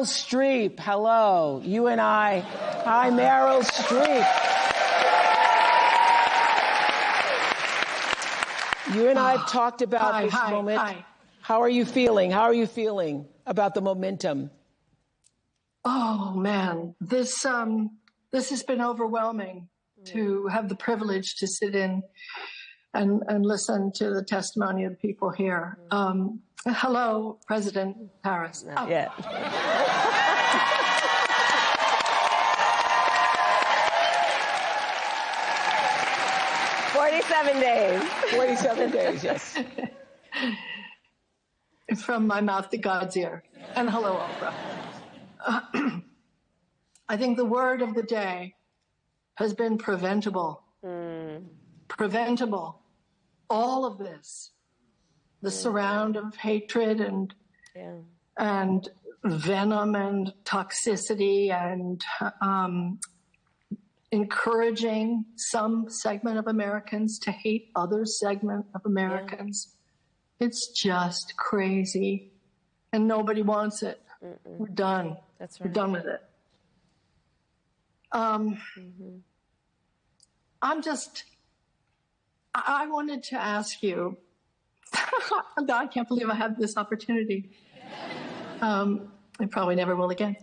Streep, hello. You and I. Hi, Meryl Streep. You and I have talked about this moment. Hi. How are you feeling? How are you feeling about the momentum? Oh, man. This has been overwhelming to have the privilege to sit in and listen to the testimony of the people here. Hello, President Harris. Oh. Yeah. 47 days. 47 days, yes. From my mouth to God's ear. And hello, Oprah. I think the word of the day has been preventable. Preventable. All of this. The surround of hatred and venom and toxicity and encouraging some segment of Americans to hate other segment of Americans. It's just crazy. And nobody wants it. We're done. That's right. We're done with it. I wanted to ask you, I can't believe I have this opportunity. I probably never will again.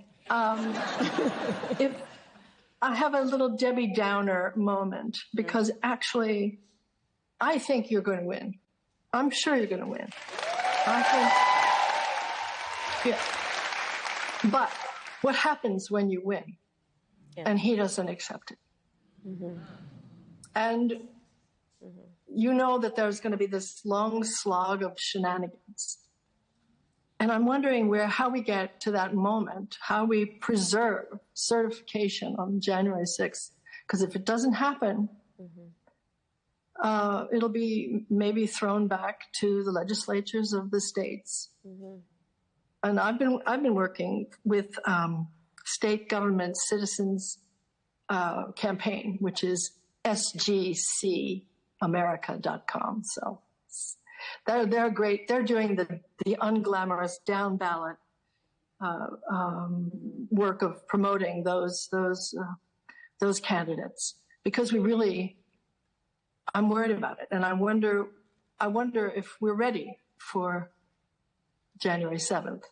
If I have a little Debbie Downer moment, because actually, I think you're going to win. I'm sure you're going to win. Yeah. But what happens when you win and he doesn't accept it? And you know that there's going to be this long slog of shenanigans. And I'm wondering how we get to that moment, how we preserve certification on January 6th. Because if it doesn't happen, it'll be maybe thrown back to the legislatures of the states. And I've been working with state government citizens campaign, which is sgcamerica.com. So they're great. They're doing the unglamorous down ballot work of promoting those candidates, because I'm worried about it, and I wonder if we're ready for January 7th,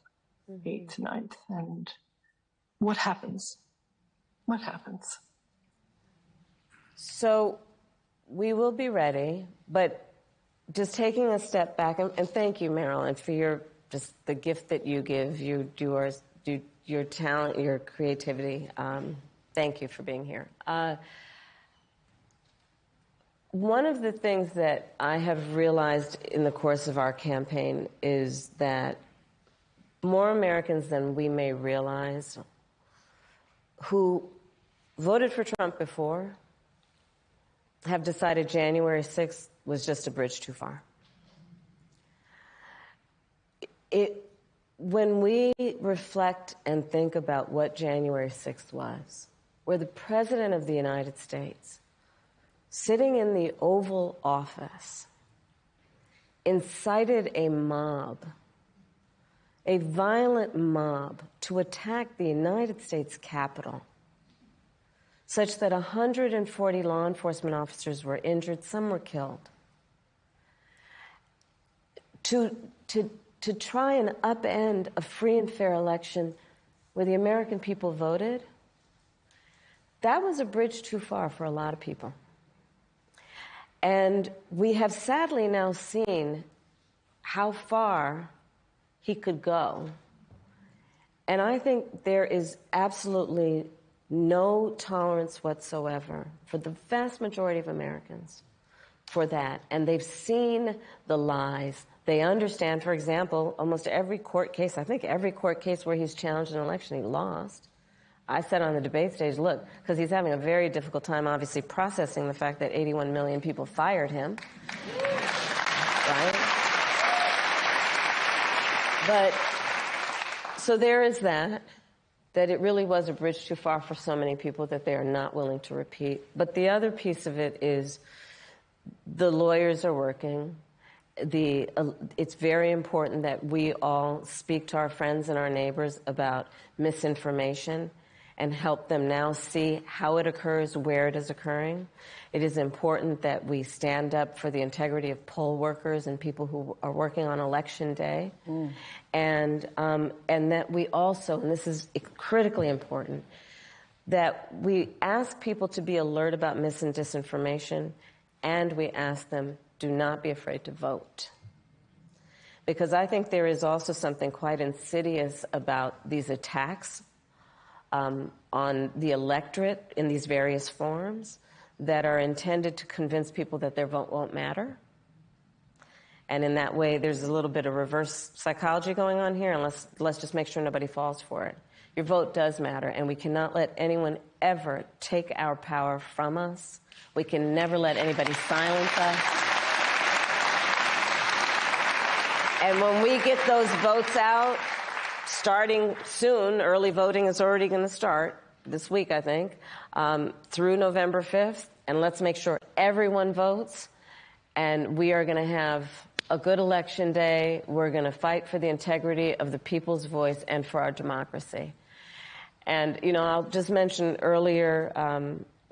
8th, 9th, and what happens? What happens? So we will be ready, but just taking a step back, and thank you, Marilyn, for the gift that you give. You do your talent, your creativity. Thank you for being here. One of the things that I have realized in the course of our campaign is that more Americans than we may realize who voted for Trump before have decided January 6th was just a bridge too far. When we reflect and think about what January 6th was, where the President of the United States, sitting in the Oval Office, incited a mob, a violent mob, to attack the United States Capitol, such that 140 law enforcement officers were injured, some were killed. To try and upend a free and fair election where the American people voted, that was a bridge too far for a lot of people. And we have sadly now seen how far he could go. And I think there is absolutely no tolerance whatsoever for the vast majority of Americans for that. And they've seen the lies. They understand, for example, almost every court case, I think every court case where he's challenged an election, he lost. I said on the debate stage, look, because he's having a very difficult time, obviously, processing the fact that 81 million people fired him. Right? But, so there is that it really was a bridge too far for so many people that they are not willing to repeat. But the other piece of it is the lawyers are working. it's very important that we all speak to our friends and our neighbors about misinformation and help them now see how it occurs, where it is occurring. It is important that we stand up for the integrity of poll workers and people who are working on election day. And that we also, and this is critically important, that we ask people to be alert about mis and disinformation, and we ask them, do not be afraid to vote. Because I think there is also something quite insidious about these attacks on the electorate in these various forms that are intended to convince people that their vote won't matter. And in that way, there's a little bit of reverse psychology going on here, and let's just make sure nobody falls for it. Your vote does matter, and we cannot let anyone ever take our power from us. We can never let anybody silence us. And when we get those votes out, starting soon, early voting is already going to start this week, I think, through November 5th, and let's make sure everyone votes, and we are going to have a good election day. We're going to fight for the integrity of the people's voice and for our democracy. And, you know, I'll just mention earlier,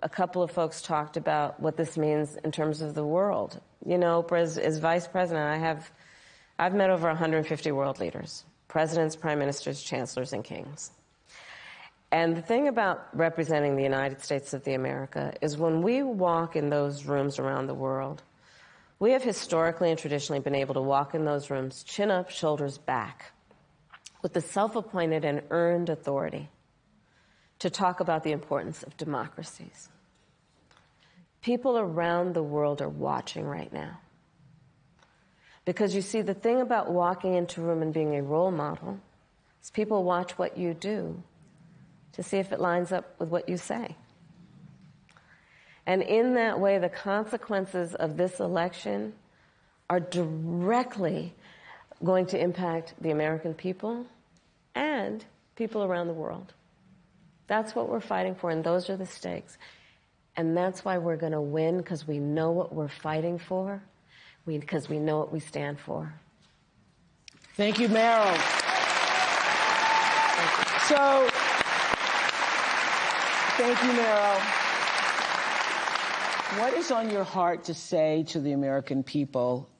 a couple of folks talked about what this means in terms of the world. You know, as vice president, I've met over 150 world leaders, presidents, prime ministers, chancellors, and kings. And the thing about representing the United States of America is when we walk in those rooms around the world, we have historically and traditionally been able to walk in those rooms chin up, shoulders back, with the self-appointed and earned authority to talk about the importance of democracies. People around the world are watching right now. Because you see, the thing about walking into a room and being a role model is people watch what you do to see if it lines up with what you say. And in that way, the consequences of this election are directly going to impact the American people and people around the world. That's what we're fighting for, and those are the stakes. And that's why we're going to win, because we know what we're fighting for, because we know what we stand for. Thank you, Meryl. So, thank you, Meryl. What is on your heart to say to the American people